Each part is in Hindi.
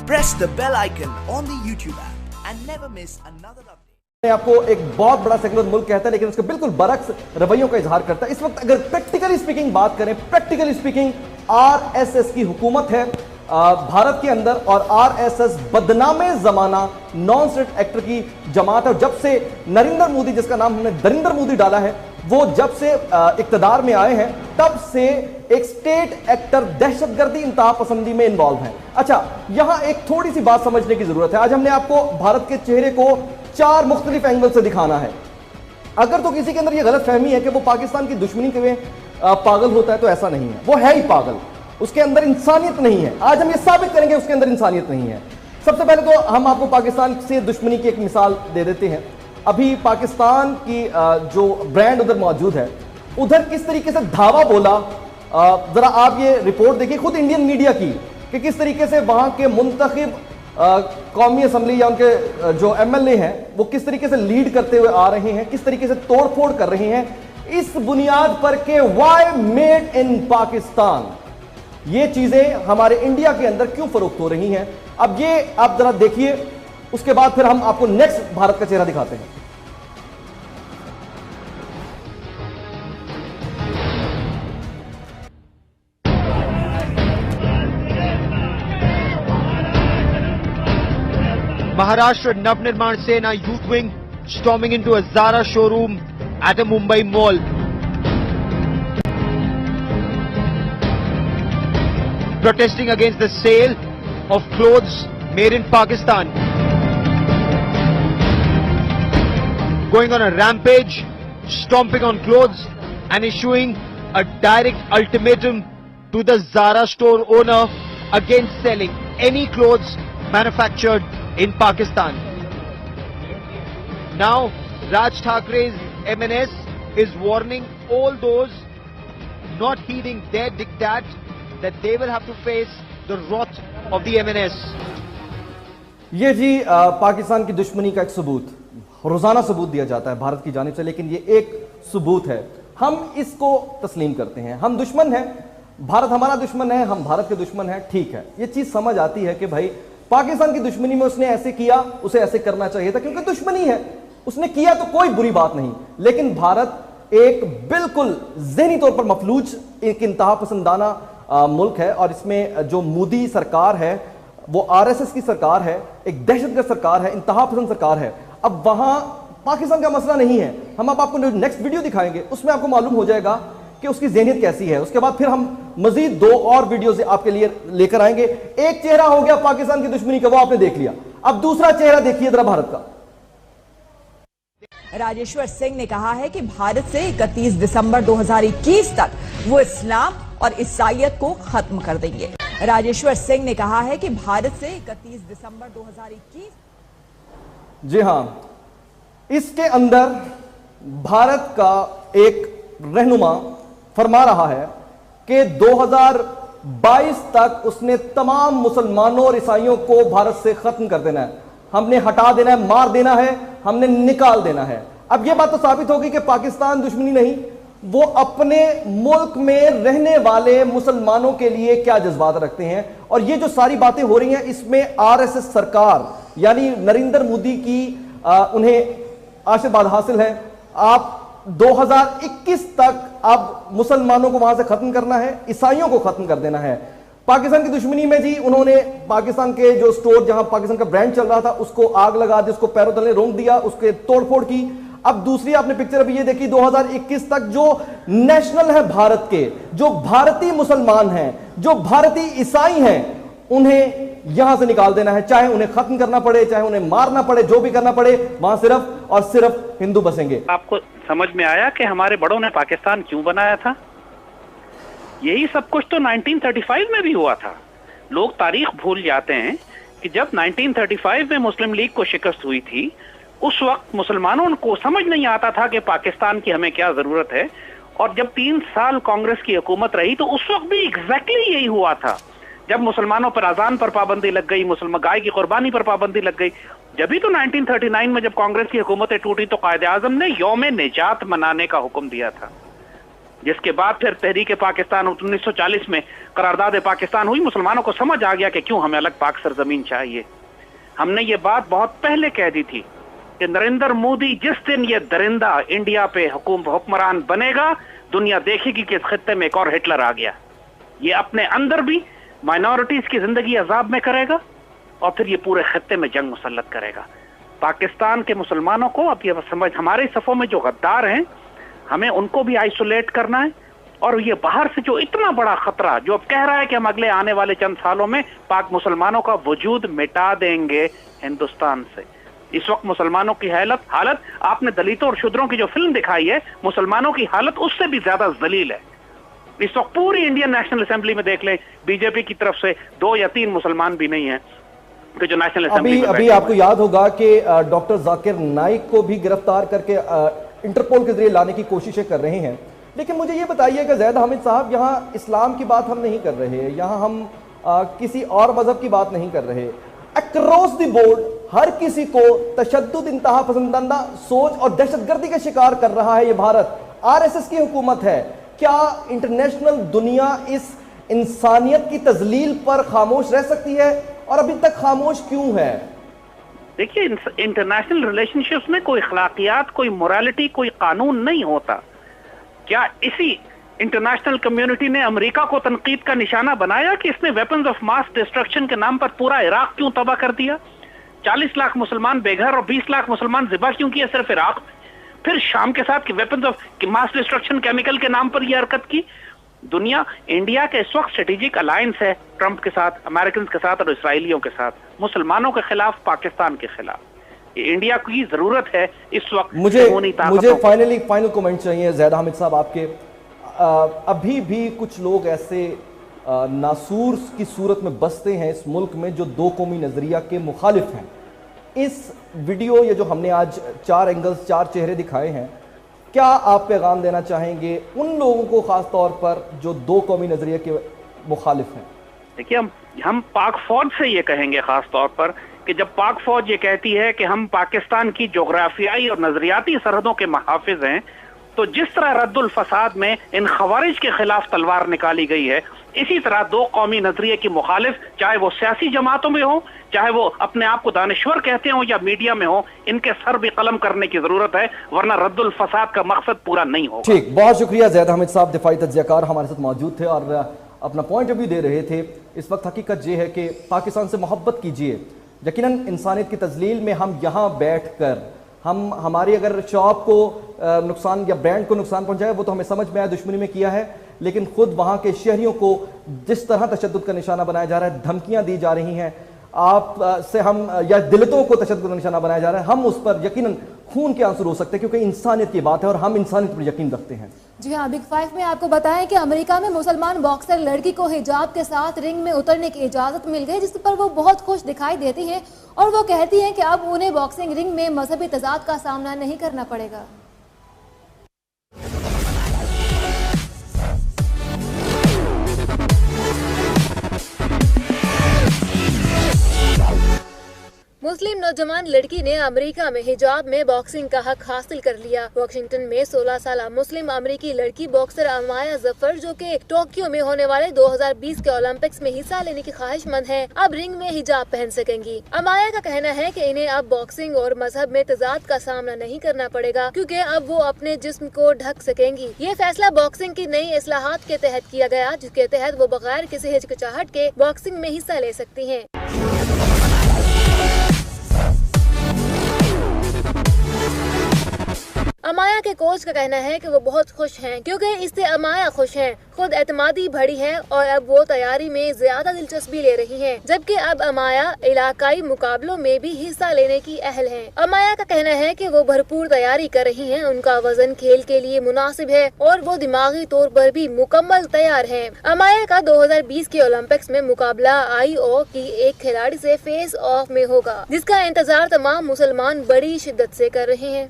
press the bell icon on the YouTube app and never miss another update. आपको एक बहुत बड़ा सेकुलर मुल्क कहता है, लेकिन उसके बिल्कुल बरक्स रवैयों का इजहार करता है। इस वक्त अगर प्रैक्टिकली स्पीकिंग बात करें, प्रैक्टिकली स्पीकिंग आरएसएस की हुकूमत है भारत के अंदर, और आरएसएस बदनामे जमाना नॉन स्टेट एक्टर की जमात है। और जब से नरेंद्र मोदी, जिसका नाम हमने दरिंदर मोदी डाला है, वो जब से इक्तदार में आए हैं, तब से एक स्टेट एक्टर दहशतगर्दी इंतहा पसंदी में इन्वॉल्व है। अच्छा, यहां एक थोड़ी सी बात समझने की जरूरत है। आज हमने आपको भारत के चेहरे को 4 मुख्तलिफ एंगल से दिखाना है। अगर तो किसी के अंदर यह गलत फहमी है कि वो पाकिस्तान की दुश्मनी के में पागल होता है, तो ऐसा नहीं है। वो है ही पागल, उसके अंदर इंसानियत नहीं है। आज हम ये साबित करेंगे उसके अंदर इंसानियत नहीं है। सबसे पहले तो हम आपको पाकिस्तान से दुश्मनी की एक मिसाल दे देते हैं। अभी पाकिस्तान की जो ब्रांड उधर मौजूद है, उधर किस तरीके से धावा बोला, जरा आप ये रिपोर्ट देखिए खुद इंडियन मीडिया की, कि किस तरीके से वहां के मुंतखब कौमी असम्बली या उनके जो एमएलए हैं, वो किस तरीके से लीड करते हुए आ रहे हैं, किस तरीके से तोड़फोड़ कर रहे हैं, इस बुनियाद पर के वाई मेड इन पाकिस्तान, ये चीजें हमारे इंडिया के अंदर क्यों फरोख्त हो रही हैं। अब ये आप जरा देखिए, उसके बाद फिर हम आपको नेक्स्ट भारत का चेहरा दिखाते हैं। Maharashtra Navnirman Sena youth wing storming into a Zara showroom at a Mumbai mall. Protesting against the sale of clothes made in Pakistan. Going on a rampage, stomping on clothes and issuing a direct ultimatum to the Zara store owner against selling any clothes manufactured in Pakistan. Now, Raj Thakrae's MNS is warning all those not heeding their diktat that they will have to face the wrath of the MNS. ये जी पाकिस्तान की दुश्मनी का एक सबूत, रोजाना सबूत दिया जाता है भारत की जानिब से, लेकिन ये एक सबूत है, हम इसको तस्लीम करते हैं। हम दुश्मन हैं, भारत हमारा दुश्मन है, हम भारत के दुश्मन हैं, ठीक है। ये चीज समझ आती है कि भाई पाकिस्तान की दुश्मनी में उसने ऐसे किया, उसे ऐसे करना चाहिए था, क्योंकि दुश्मनी है, उसने किया तो कोई बुरी बात नहीं। लेकिन भारत एक बिल्कुल ज़हनी तौर पर मफलूज, एक इंतहा पसंदाना मुल्क है, और इसमें जो मोदी सरकार है वो आरएसएस की सरकार है, एक दहशतगर्द सरकार है, इंतहा पसंद सरकार है। अब वहां पाकिस्तान का मसला नहीं है। हम अब आपको नेक्स्ट वीडियो दिखाएंगे, उसमें आपको मालूम हो जाएगा कि उसकी ज़हनियत कैसी है। उसके बाद फिर हम मजीद 2 और वीडियोस आपके लिए लेकर आएंगे। एक चेहरा हो गया पाकिस्तान की दुश्मनी का, वो आपने देख लिया। अब दूसरा चेहरा देखिए जरा भारत का। राजेश्वर सिंह ने कहा है कि भारत से 31 दिसंबर 2021 तक वो इस्लाम और ईसाईयत को खत्म कर देंगे। राजेश्वर सिंह ने कहा है कि भारत से 31 दिसंबर 2021। जी हां, इसके अंदर भारत का एक रहनुमा फरमा रहा है कि 2022 तक उसने तमाम मुसलमानों और ईसाइयों को भारत से खत्म कर देना है, हमने हटा देना है, मार देना है, हमने निकाल देना है। अब यह बात तो साबित होगी कि पाकिस्तान दुश्मनी नहीं, वो अपने मुल्क में रहने वाले मुसलमानों के लिए क्या जज्बात रखते हैं। और ये जो सारी बातें हो रही हैं, इसमें आरएसएस सरकार यानी नरेंद्र मोदी की उन्हें आशीर्वाद हासिल है। आप 2021 तक अब मुसलमानों को वहां से खत्म करना है, ईसाइयों को खत्म कर देना है। पाकिस्तान की दुश्मनी में जी उन्होंने पाकिस्तान के जो स्टोर जहां पाकिस्तान का ब्रांड चल रहा था उसको आग लगा दी, उसको पैरों तले रोक दिया, उसके तोड़फोड़ की। अब दूसरी आपने पिक्चर अभी ये देखी, 2021 तक जो नेशनल है भारत के, जो भारतीय मुसलमान हैं, जो भारतीय ईसाई हैं, उन्हें यहां से निकाल देना है, चाहे उन्हें खत्म करना पड़े, चाहे उन्हें मारना पड़े, जो भी करना पड़े, वहां सिर्फ और सिर्फ हिंदू बसेंगे। आपको समझ में आया कि हमारे बड़ों ने पाकिस्तान क्यों बनाया था? यही सब कुछ तो 1935 में भी हुआ था। लोग तारीख भूल जाते हैं कि जब 1935 में मुस्लिम लीग को शिकस्त हुई थी, उस वक्त मुसलमानों को समझ नहीं आता था कि पाकिस्तान की हमें क्या जरूरत है। और जब 3 साल कांग्रेस की हुकूमत रही तो उस वक्त भी एग्जैक्टली यही हुआ था। जब मुसलमानों पर अजान पर पाबंदी लग गई, मुसलमान गाय की कुर्बानी पर पाबंदी लग गई, जब भी तो 1939 में जब कांग्रेस की हुकूमतें टूटी तो कायदे आजम ने यौम निजात मनाने का हुक्म दिया था। जिसके बाद फिर तहरीक पाकिस्तान 1940 में करारदाद पाकिस्तान हुई, मुसलमानों को समझ आ गया कि क्यों हमें अलग पाक सरजमीन चाहिए। हमने ये बात बहुत पहले कह दी थी कि नरेंद्र मोदी जिस दिन ये दरिंदा इंडिया पे हुक्मरान बनेगा, दुनिया देखेगी कि इस खित्ते में एक और हिटलर आ गया। ये अपने अंदर भी माइनॉरिटीज की जिंदगी अजाब में करेगा और फिर ये पूरे खित्ते में जंग मुसल्लत करेगा। पाकिस्तान के मुसलमानों को अब ये समझ, हमारे सफों में जो गद्दार हैं, हमें उनको भी आइसोलेट करना है। और ये बाहर से जो इतना बड़ा खतरा जो अब कह रहा है कि हम अगले आने वाले चंद सालों में पाक मुसलमानों का वजूद मिटा देंगे हिंदुस्तान से। इस वक्त मुसलमानों की हालत आपने दलितों और शूद्रों की जो फिल्म दिखाई है, मुसलमानों की हालत उससे भी ज्यादा जलील है। इस वक्त पूरी इंडियन नेशनल असेंबली में देख लें, बीजेपी की तरफ से 2 या 3 मुसलमान भी नहीं है कि जो नेशनल असेंबली में अभी आपको याद होगा कि डॉक्टर जाकिर नाइक को भी गिरफ्तार करके इंटरपोल के जरिए लाने की कोशिशें कर रहे हैं। लेकिन मुझे ये बताइए कि ज़ैद हामिद साहब, यहाँ इस्लाम की बात हम नहीं कर रहे, यहाँ हम किसी और मजहब की बात नहीं कर रहे। अक्रॉस द बोर्ड हर किसी को तशद्दुद, इंतहा पसंदीदा सोच और दहशतगर्दी का शिकार कर रहा है ये भारत। आरएसएस की हुकूमत है। क्या इंटरनेशनल दुनिया इस इंसानियत की तजलील पर खामोश रह सकती है, और अभी तक खामोश क्यों है? देखिए, इंटरनेशनल रिलेशनशिप्स में कोई अखलाकियात, कोई मोरालिटी, कोई कानून नहीं होता। क्या इसी इंटरनेशनल कम्युनिटी ने अमेरिका को तनकीद का निशाना बनाया कि इसने वेपन्स ऑफ मास डिस्ट्रक्शन के नाम पर पूरा इराक क्यों तबाह कर दिया? 40 लाख मुसलमान बेघर और 20 लाख मुसलमान जिबा क्यों किया सिर्फ इराक? फिर शाम के साथ weapons of mass destruction chemical के नाम पर यह हरकत की। दुनिया, इंडिया के इस वक्त स्ट्रेटेजिक अलायंस है ट्रंप के साथ, अमेरिकन के साथ और इसराइलियों के साथ, मुसलमानों के खिलाफ, पाकिस्तान के खिलाफ। इंडिया की जरूरत है इस वक्त। मुझे फाइनल कमेंट चाहिए ज़ैद हामिद साहब आपके। अभी भी कुछ लोग ऐसे नासूर की सूरत में बसते हैं इस मुल्क में जो 2 कौमी नजरिया के मुखालिफ हैं। इस वीडियो, ये जो हमने आज 4 एंगल्स, 4 चेहरे दिखाए हैं, क्या आप पैगाम देना चाहेंगे उन लोगों को खास तौर पर जो 2 कौमी नजरिए के मुखालिफ हैं? देखिए, हम पाक फौज से ये कहेंगे खास तौर पर कि जब पाक फौज ये कहती है कि हम पाकिस्तान की जोग्राफियाई और नजरियाती सरहदों के मुहाफिज हैं, तो जिस तरह रद्दुल फसाद में इन खवारिज के खिलाफ तलवार निकाली गई है, इसी तरह 2 कौमी नजरिए की मुखालिफ, चाहे वो सियासी जमातों में हो, चाहे वो अपने आप को दानिश्वर कहते हो या मीडिया में हो, इनके सर भी कलम करने की जरूरत है, वरना रद्दुल फसाद का मकसद पूरा नहीं होगा। ठीक, बहुत शुक्रिया ज़ैद हामिद साहब, दिफाई तज्ज़ियाकार हमारे साथ मौजूद थे और अपना पॉइंट भी दे रहे थे। इस वक्त हकीकत ये है कि पाकिस्तान से मोहब्बत कीजिए। यकीनन इंसानियत की तजलील में हम यहाँ बैठ कर हमारी अगर शॉप को नुकसान या ब्रांड को नुकसान पहुंचाए, वो तो हमें समझ में आया, दुश्मनी में किया है, लेकिन खुद वहाँ के शहरियों को जिस तरह तशद्दुद का निशाना बनाया जा रहा है, धमकियाँ दी जा रही हैं आप से, हम या दलितों को तशद्दुद का निशाना बनाया जा रहा है, हम उस पर यकीनन खून के आंसू रो सकते हैं, क्योंकि इंसानियत की बात है और हम इंसानियत पर यकीन रखते हैं। जी हाँ, बिग 5 में आपको बताएं कि अमेरिका में मुसलमान बॉक्सर लड़की को हिजाब के साथ रिंग में उतरने की इजाजत मिल गई, जिस पर वो बहुत खुश दिखाई देती हैं और वो कहती हैं कि अब उन्हें बॉक्सिंग रिंग में मजहबी तजाद का सामना नहीं करना पड़ेगा। मुस्लिम नौजवान लड़की ने अमेरिका में हिजाब में बॉक्सिंग का हक हासिल कर लिया। वॉशिंगटन में 16 साल मुस्लिम अमेरिकी लड़की बॉक्सर अमाया जफर, जो कि टोक्यो में होने वाले 2020 के ओलंपिक्स में हिस्सा लेने की ख्वाहिशमंद है, अब रिंग में हिजाब पहन सकेंगी। अमाया का कहना है कि इन्हें अब बॉक्सिंग और मजहब में तजाद का सामना नहीं करना पड़ेगा, क्योंकि अब वो अपने जिस्म को ढक सकेंगी। ये फैसला बॉक्सिंग की नई इस्लाहात के तहत किया गया, जिसके तहत वो बगैर किसी हिचकिचाहट के बॉक्सिंग में हिस्सा ले सकती हैं। अमाया के कोच का कहना है कि वो बहुत खुश हैं, क्योंकि इससे अमाया खुश हैं, खुद एतमादी बढ़ी है और अब वो तैयारी में ज्यादा दिलचस्पी ले रही हैं, जबकि अब अमाया इलाकाई मुकाबलों में भी हिस्सा लेने की अहल हैं। अमाया का कहना है कि वो भरपूर तैयारी कर रही हैं, उनका वजन खेल के लिए मुनासिब है और वो दिमागी तौर पर भी मुकम्मल तैयार हैं। अमाया का 2020 के ओलंपिक्स में मुकाबला IO की एक खिलाड़ी से फेस ऑफ में होगा, जिसका इंतजार तमाम मुसलमान बड़ी शिद्दत से कर रहे हैं।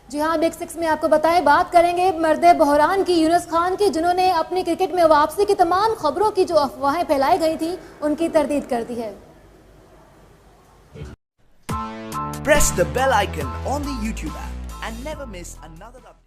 जी हाँ, बिग 6 में आपको बताएं, बात करेंगे मर्दे बहरान की, यूनुस खान की, जिन्होंने अपनी क्रिकेट में वापसी की तमाम खबरों की जो अफवाहें फैलाई गई थी उनकी तरदीद कर दी है। Press the bell icon on the YouTube app and never miss another update.